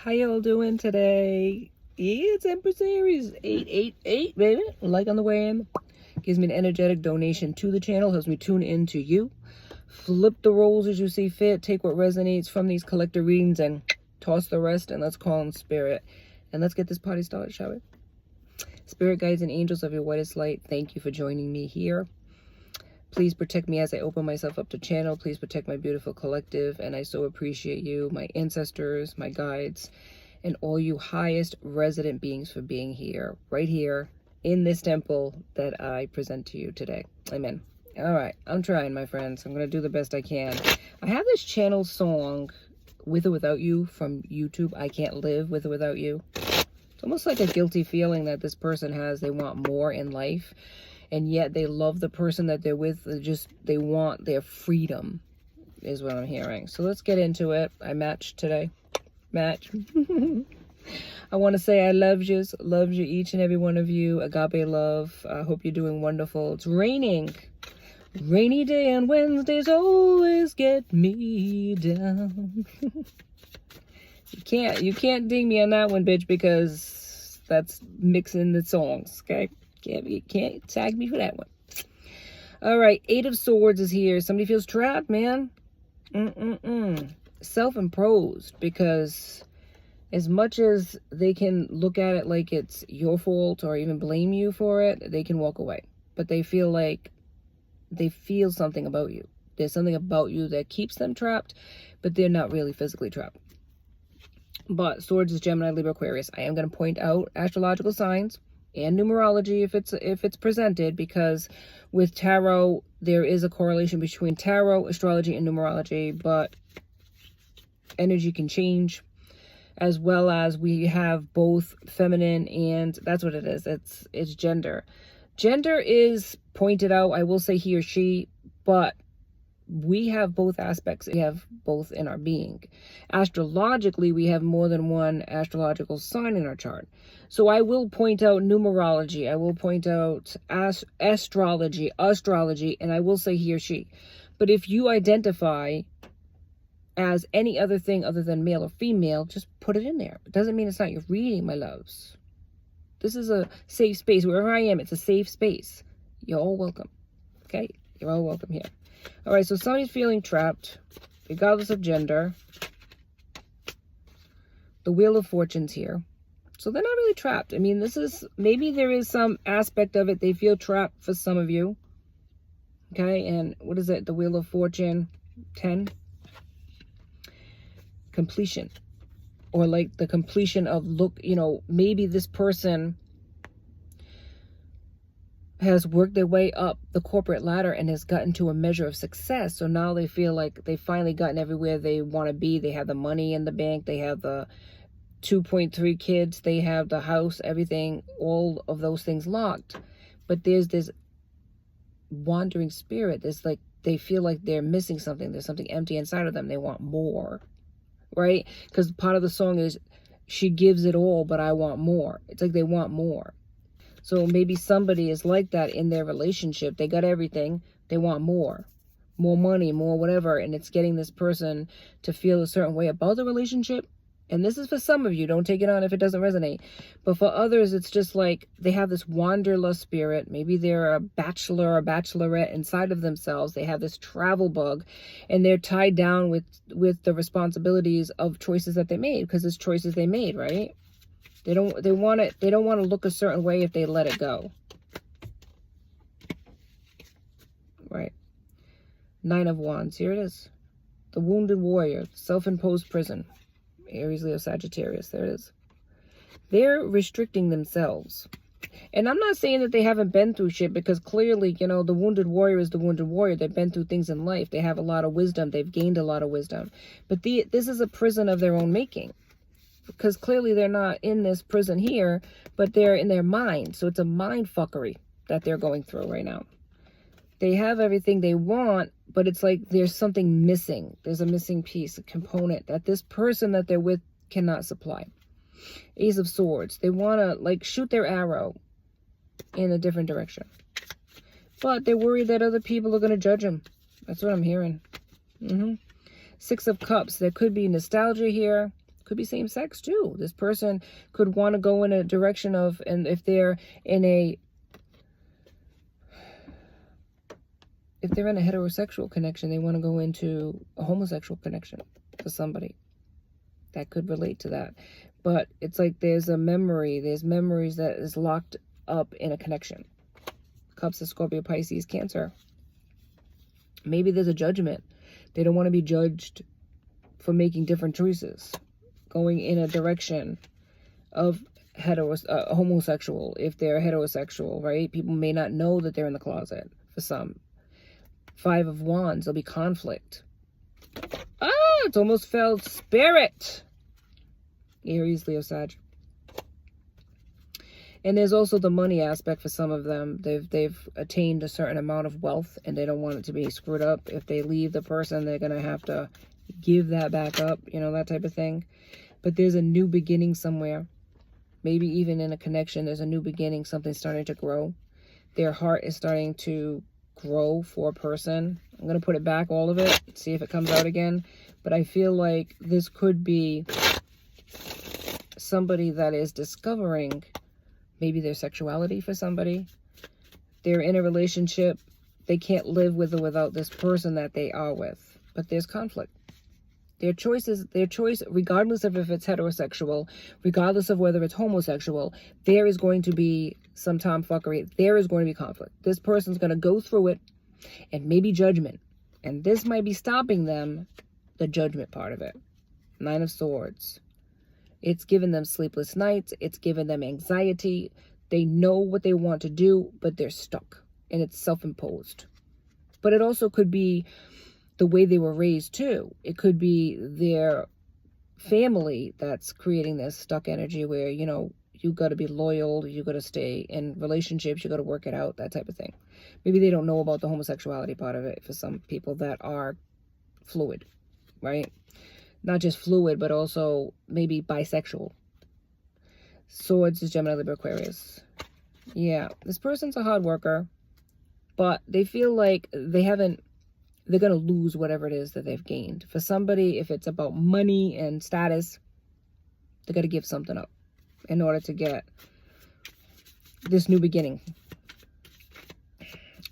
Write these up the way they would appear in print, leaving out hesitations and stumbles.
How y'all doing today? It's Empress Aries 888, baby. Like on the way in. Gives me an energetic donation to the channel. Helps me tune into you. Flip the roles as you see fit. Take what resonates from these collector readings and toss the rest. And let's call in spirit. And let's get this party started, shall we? Spirit guides and angels of your whitest light, thank you for joining me here. Please protect me as I open myself up to channel. Please protect my beautiful collective. And I so appreciate you, my ancestors, my guides, and all you highest resident beings for being here, right here in this temple that I present to you today. Amen. All right. I'm trying, my friends. I'm going to do the best I can. I have this channel song, With or Without You, from YouTube. I can't live with or without you. It's almost like a guilty feeling that this person has. They want more in life. And yet they love the person that they're with. They want their freedom, is what I'm hearing. So let's get into it. I matched today. Match. I want to say I love you each and every one of you. Agape love. I hope you're doing wonderful. It's raining. Rainy day and Wednesdays always get me down. You can't ding me on that one, bitch, because that's mixing the songs, okay? You can't tag me for that one. All right, 8 of Swords is here. Somebody feels trapped, man. Self-imposed, because as much as they can look at it like it's your fault or even blame you for it, they can walk away. But they feel like they feel something about you. There's something about you that keeps them trapped, but they're not really physically trapped. But Swords is Gemini, Libra, Aquarius. I am going to point out astrological signs and numerology if it's presented, because with tarot there is a correlation between tarot, astrology, and numerology, but energy can change, as well as we have both feminine and that's what it is. It's gender. Gender is pointed out, I will say he or she, but we have both aspects. We have both in our being. Astrologically, we have more than one astrological sign in our chart. So I will point out numerology. I will point out astrology, and I will say he or she. But if you identify as any other thing other than male or female, just put it in there. It doesn't mean it's not your reading, my loves. This is a safe space. Wherever I am, it's a safe space. You're all welcome. Okay? You're all welcome here. All right, so somebody's feeling trapped, regardless of gender. The Wheel of Fortune's here. So they're not really trapped. I mean, maybe there is some aspect of it. They feel trapped for some of you. Okay, and what is it? The Wheel of Fortune, 10. Completion. Or like the completion of, maybe this person has worked their way up the corporate ladder and has gotten to a measure of success. So now they feel like they've finally gotten everywhere they want to be. They have the money in the bank. They have the 2.3 kids. They have the house, everything, all of those things locked. But there's this wandering spirit. There's like, they feel like they're missing something. There's something empty inside of them. They want more, right? Because part of the song is, she gives it all, but I want more. It's like they want more. So maybe somebody is like that in their relationship. They got everything. They want more money, more whatever. And it's getting this person to feel a certain way about the relationship. And this is for some of you. Don't take it on if it doesn't resonate. But for others, it's just like they have this wanderlust spirit. Maybe they're a bachelor or bachelorette inside of themselves. They have this travel bug and they're tied down with the responsibilities of choices that they made, because it's choices they made, right? They don't want to look a certain way if they let it go. Right. 9 of Wands. Here it is. The Wounded Warrior. Self-imposed prison. Aries, Leo, Sagittarius. There it is. They're restricting themselves. And I'm not saying that they haven't been through shit, because clearly, the Wounded Warrior is the Wounded Warrior. They've been through things in life. They have a lot of wisdom. They've gained a lot of wisdom. But this is a prison of their own making. Because clearly they're not in this prison here, but they're in their mind. So it's a mind fuckery that they're going through right now. They have everything they want, but it's like there's something missing. There's a missing piece, a component that this person that they're with cannot supply. Ace of Swords. They want to like shoot their arrow in a different direction. But they're worried that other people are going to judge them. That's what I'm hearing. 6 of Cups. There could be nostalgia here. Could be same sex too. This person could want to go in a direction of, and if they're in a heterosexual connection, they want to go into a homosexual connection for somebody. That could relate to that. But it's like there's memories that is locked up in a connection. Cups of Scorpio, Pisces, Cancer. Maybe there's a judgment. They don't want to be judged for making different choices, going in a direction of homosexual, if they're heterosexual, right? People may not know that they're in the closet for some. 5 of Wands, there'll be conflict. It's almost felt Spirit. Aries, Leo, Sag. And there's also the money aspect for some of them. They've attained a certain amount of wealth and they don't want it to be screwed up. If they leave the person, they're going to have to give that back up, you know, that type of thing. But there's a new beginning somewhere. Maybe even in a connection, there's a new beginning, something starting to grow. Their heart is starting to grow for a person. I'm going to put it back, all of it, see if it comes out again. But I feel like this could be somebody that is discovering maybe their sexuality for somebody. They're in a relationship. They can't live with or without this person that they are with. But there's conflict. Their choice, regardless of if it's heterosexual, regardless of whether it's homosexual, there is going to be some tomfuckery. There is going to be conflict. This person's going to go through it and maybe judgment. And this might be stopping them, the judgment part of it. 9 of Swords. It's given them sleepless nights. It's given them anxiety. They know what they want to do, but they're stuck. And it's self-imposed. But it also could be the way they were raised too. It could be their family that's creating this stuck energy where, you know, you got to be loyal. You got to stay in relationships. You got to work it out, that type of thing. Maybe they don't know about the homosexuality part of it for some people that are fluid, right? Not just fluid, but also maybe bisexual. Swords is Gemini, Libra, Aquarius. Yeah, this person's a hard worker, but they feel like they're going to lose whatever it is that they've gained. For somebody, if it's about money and status, they got to give something up in order to get this new beginning.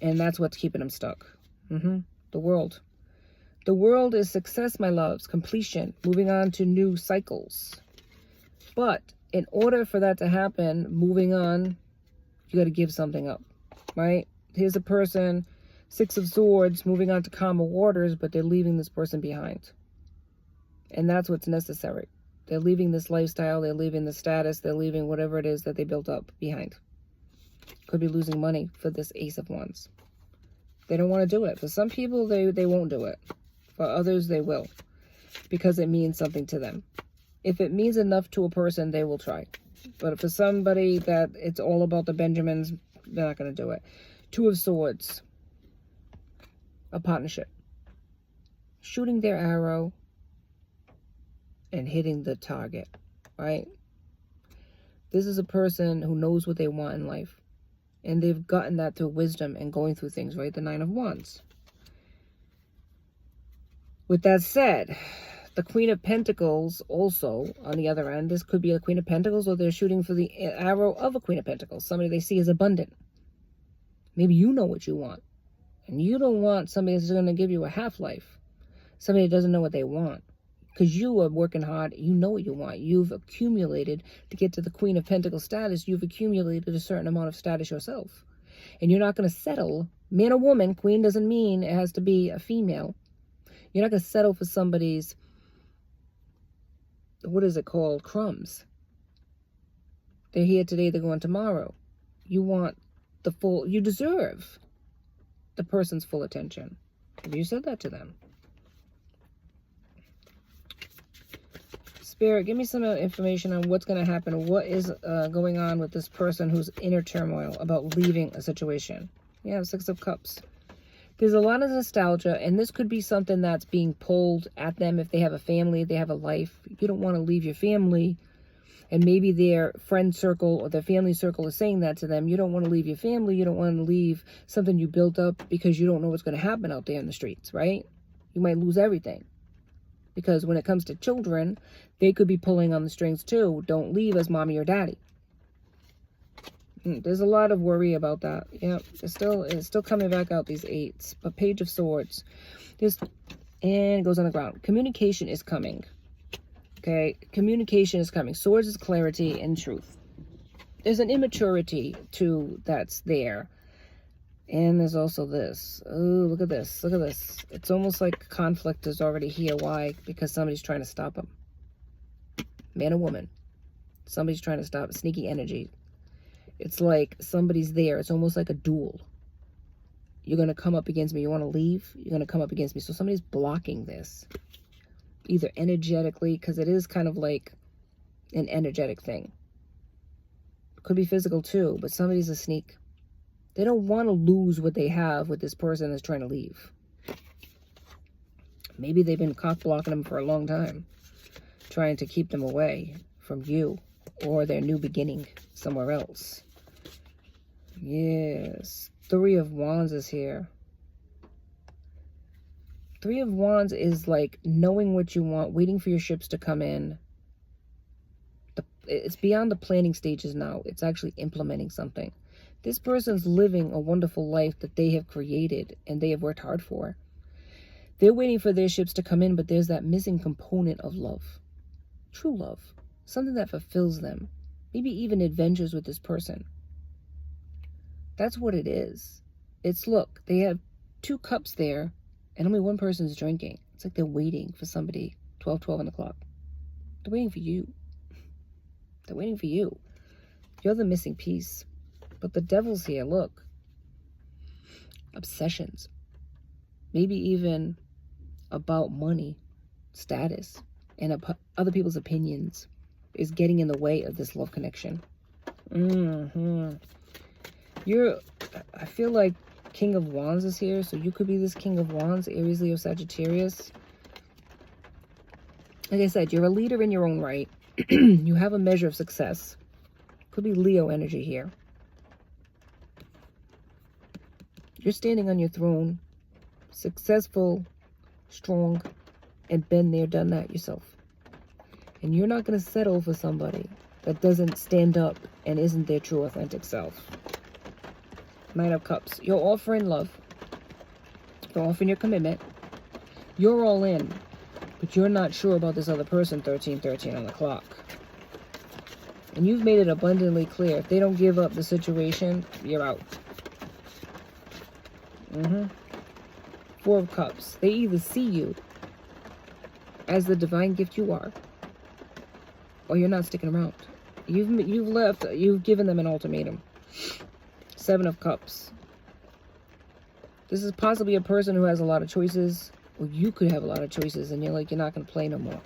And that's what's keeping them stuck. The World. The World is success, my loves, completion, moving on to new cycles. But in order for that to happen, moving on, you got to give something up, right? Here's a person, 6 of Swords, moving on to calmer waters, but they're leaving this person behind. And that's what's necessary. They're leaving this lifestyle, they're leaving the status, they're leaving whatever it is that they built up behind. Could be losing money for this Ace of Wands. They don't want to do it. For some people, they won't do it. For others, they will. Because it means something to them. If it means enough to a person, they will try. But for somebody that it's all about the Benjamins, they're not going to do it. 2 of Swords. A partnership. Shooting their arrow and hitting the target, right? This is a person who knows what they want in life. And they've gotten that through wisdom and going through things, right? The 9 of Wands. With that said, the Queen of Pentacles also, on the other end, this could be a Queen of Pentacles, or they're shooting for the arrow of a Queen of Pentacles. Somebody they see as abundant. Maybe you know what you want. And you don't want somebody that's going to give you a half-life. Somebody that doesn't know what they want. Because you are working hard. You know what you want. You've accumulated to get to the Queen of Pentacles status. You've accumulated a certain amount of status yourself. And you're not going to settle. Man or woman, queen doesn't mean it has to be a female. You're not going to settle for somebody's, what is it called? Crumbs. They're here today, they're going tomorrow. You want the full, you deserve the person's full attention. Have you said that to them? Spirit, give me some information on what's going to happen. What is going on with this person who's inner turmoil about leaving a situation? Yeah, 6 of Cups. There's a lot of nostalgia, and this could be something that's being pulled at them if they have a family, they have a life. You don't want to leave your family, and maybe their friend circle or their family circle is saying that to them. You don't want to leave your family. You don't want to leave something you built up because you don't know what's going to happen out there in the streets, right? You might lose everything. Because when it comes to children, they could be pulling on the strings too. Don't leave as mommy or daddy. There's a lot of worry about that. Yeah, it's still coming back out, these eights. But Page of Swords. And it goes on the ground. Communication is coming. Okay, communication is coming. Swords is clarity and truth. There's an immaturity too that's there. And there's also this. Oh, look at this. Look at this. It's almost like conflict is already here. Why? Because somebody's trying to stop him. Man or woman. Somebody's trying to stop. Sneaky energy. It's like somebody's there. It's almost like a duel. You're going to come up against me. You want to leave? You're going to come up against me. So somebody's blocking this. Either energetically, because it is kind of like an energetic thing. Could be physical too, but somebody's a sneak. They don't want to lose what they have with this person that's trying to leave. Maybe they've been cock blocking them for a long time, trying to keep them away from you or their new beginning somewhere else. Yes. Three of Wands is here. Three of Wands is like knowing what you want, waiting for your ships to come in. It's beyond the planning stages now. It's actually implementing something. This person's living a wonderful life that they have created and they have worked hard for. They're waiting for their ships to come in, but there's that missing component of love. True love. Something that fulfills them. Maybe even adventures with this person. That's what it is. It's, look, they have 2 cups there and only one person's drinking. It's like they're waiting for somebody. 12 o'clock. They're waiting for you. They're waiting for you. You're the missing piece. But the devil's here, look. Obsessions. Maybe even about money, status, and other people's opinions is getting in the way of this love connection. I feel like King of Wands is here, so you could be this King of Wands, Aries, Leo, Sagittarius. Like I said, you're a leader in your own right. You have a measure of success. Could be Leo energy here. You're standing on your throne, successful, strong, and been there, done that yourself. And you're not going to settle for somebody that doesn't stand up and isn't their true, authentic self. Knight of Cups. You're offering love. You're offering your commitment. You're all in. But you're not sure about this other person, 13 on the clock. And you've made it abundantly clear. If they don't give up the situation, you're out. 4 of Cups. They either see you as the divine gift you are, or you're not sticking around. You've left. You've given them an ultimatum. 7 of Cups. This is possibly a person who has a lot of choices, or you could have a lot of choices, and you're like, you're not going to play no more.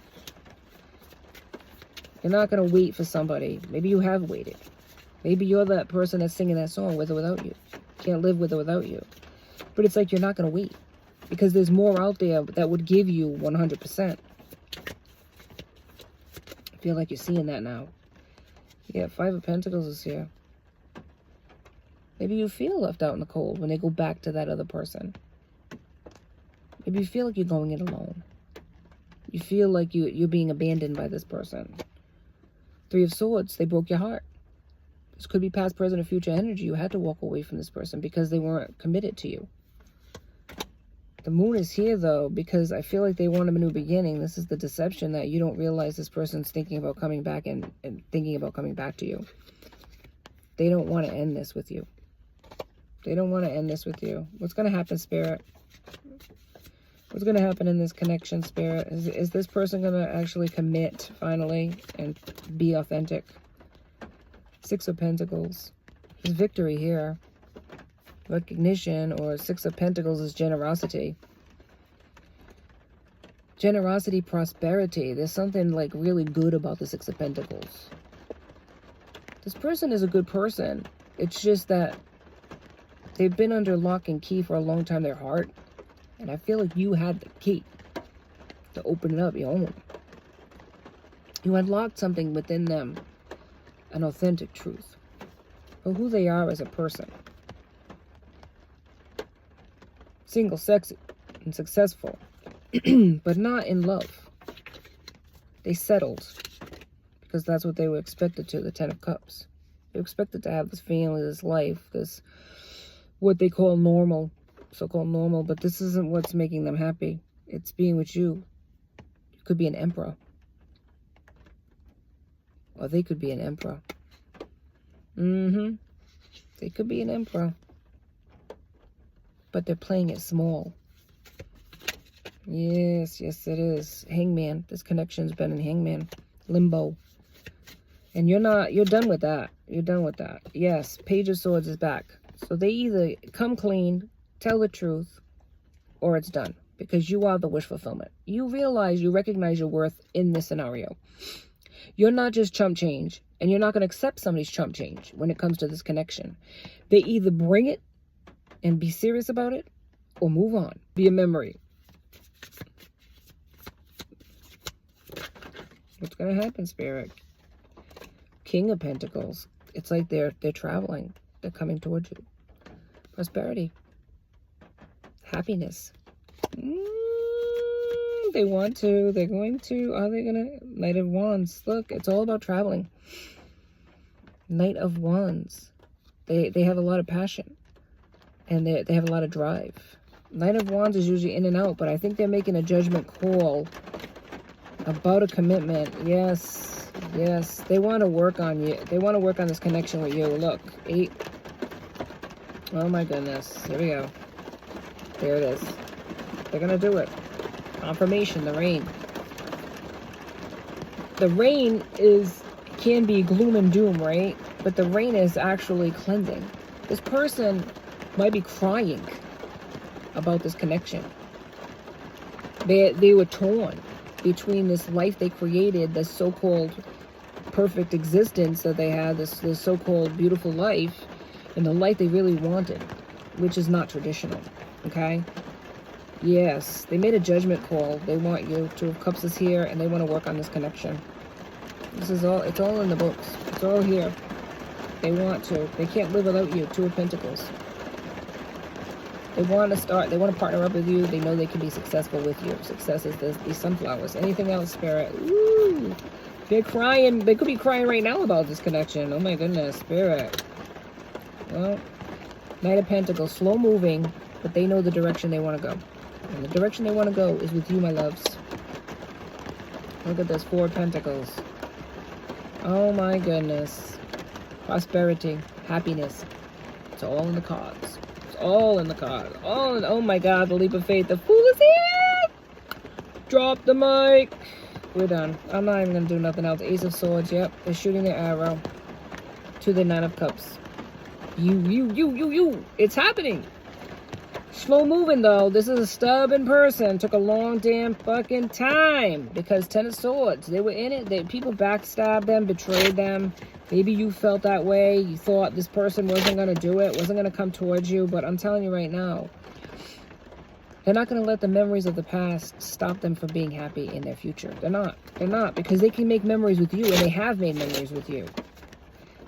You're not going to wait for somebody. Maybe you have waited. Maybe you're that person that's singing that song with or without you. Can't live with or without you. But it's like you're not going to wait, because there's more out there that would give you 100%. I feel like you're seeing that now. Yeah, 5 of Pentacles is here. Maybe you feel left out in the cold when they go back to that other person. Maybe you feel like you're going it alone. You feel like you're being abandoned by this person. 3 of Swords, they broke your heart. This could be past, present, or future energy. You had to walk away from this person because they weren't committed to you. The Moon is here, though, because I feel like they want a new beginning. This is the deception that you don't realize this person's thinking about coming back and thinking about coming back to you. They don't want to end this with you. They don't want to end this with you. What's going to happen, Spirit? What's going to happen in this connection, Spirit? Is this person going to actually commit, finally, and be authentic? 6 of Pentacles. There's victory here. Recognition, or 6 of Pentacles is generosity. Generosity, prosperity. There's something like really good about the 6 of Pentacles. This person is a good person. It's just that they've been under lock and key for a long time, their heart. And I feel like you had the key to open it up, your own. You unlocked something within them, an authentic truth of who they are as a person. Single, sexy, and successful, but not in love. They settled because that's what they were expected to, the 10 of Cups. They were expected to have this family, this life, this what they call normal, so-called normal, but this isn't what's making them happy. It's being with you. You could be an emperor. Or they could be an emperor. They could be an emperor. But they're playing it small. Yes, yes it is. Hangman. This connection's been in Hangman. Limbo. And you're done with that. You're done with that. Yes, Page of Swords is back. So they either come clean, tell the truth, or it's done. Because you are the wish fulfillment. You realize, you recognize your worth in this scenario. You're not just chump change. And you're not going to accept somebody's chump change when it comes to this connection. They either bring it and be serious about it, or move on. Be a memory. What's going to happen, Spirit? King of Pentacles. It's like they're traveling. They're coming towards you. Prosperity. Happiness. They want to. They're going to. Are they going to? Knight of Wands. Look, it's all about traveling. Knight of Wands. They have a lot of passion. And they have a lot of drive. Knight of Wands is usually in and out, but I think they're making a judgment call about a commitment. Yes, yes. They want to work on you. They want to work on this connection with you. Look, 8. Oh my goodness. Here we go. There it is. They're going to do it. Confirmation, the rain. The rain can be gloom and doom, right? But the rain is actually cleansing. This person might be crying about this connection. They were torn between this life they created, this so-called perfect existence that they had, this so-called beautiful life, and the life they really wanted, which is not traditional, okay? Yes, they made a judgment call. They want you. 2 of Cups is here, and they want to work on this connection. This is all, it's all in the books. It's all here. They want to. They can't live without you. 2 of Pentacles. They want to start. They want to partner up with you. They know they can be successful with you. Success is these sunflowers. Anything else, Spirit? Ooh. They're crying. They could be crying right now about this connection. Oh my goodness, Spirit. Well, Knight of Pentacles. Slow moving, but they know the direction they want to go. And the direction they want to go is with you, my loves. Look at this. 4 of Pentacles. Oh my goodness. Prosperity. Happiness. It's all in the cards. It's all in the cards. All in, oh my God, the leap of faith. The Fool is here! Drop the mic. We're done. I'm not even going to do nothing else. Ace of Swords. Yep. They're shooting their arrow to the 9 of Cups. You. It's happening. Slow moving though. This is a stubborn person. Took a long damn fucking time. Because 10 of Swords. They were in it. People backstabbed them, betrayed them. Maybe you felt that way. You thought this person wasn't going to do it. Wasn't going to come towards you. But I'm telling you right now. They're not going to let the memories of the past stop them from being happy in their future. They're not. They're not. Because they can make memories with you. And they have made memories with you.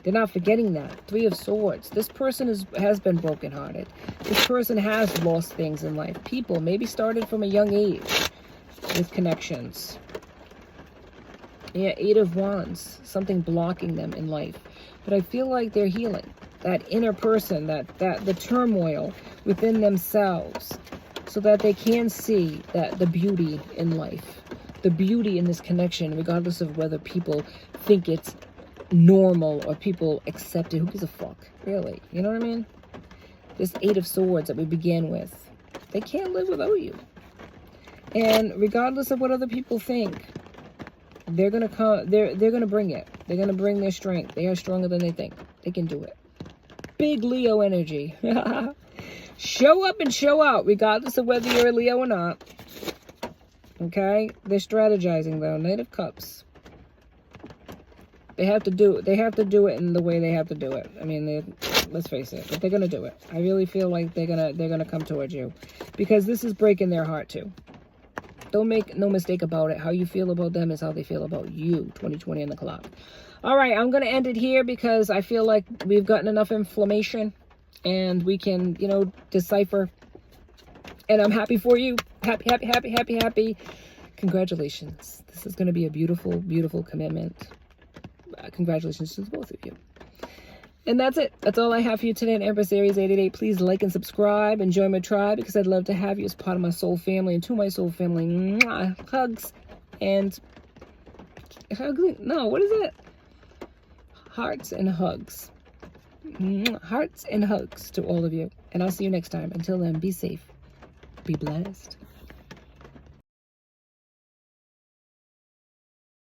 They're not forgetting that. 3 of Swords. This person has been brokenhearted. This person has lost things in life. People maybe started from a young age with connections. Yeah, 8 of Wands. Something blocking them in life. But I feel like they're healing. That inner person, the turmoil within themselves. So that they can see that the beauty in life. The beauty in this connection, regardless of whether people think it's normal or people accept it. Who gives a fuck? Really? You know what I mean? This 8 of Swords that we began with. They can't live without you. And regardless of what other people think, they're gonna come. They're gonna bring it. They're gonna bring their strength. They are stronger than they think. They can do it. Big Leo energy. Show up and show out, regardless of whether you're a Leo or not. Okay? They're strategizing though. Knight of Cups. They have to do it in the way they have to do it. I mean, let's face it, but they're gonna do it. I really feel like they're gonna come towards you, because this is breaking their heart too. Don't make no mistake about it. How you feel about them is how they feel about you. 2020 on the clock. All right, I'm gonna end it here because I feel like we've gotten enough inflammation, and we can, you know, decipher. And I'm happy for you. Happy. congratulations. This is going to be a beautiful, beautiful commitment. Congratulations to the both of you. And that's it. That's all I have for you today on Empress Aries 888. Please like and subscribe and join my tribe, because I'd love to have you as part of my soul family. And to my soul family, mwah, hugs and hugs. No, what is it? Hearts and hugs. Mwah, hearts and hugs to all of you. And I'll see you next time. Until then, be safe. Be blessed.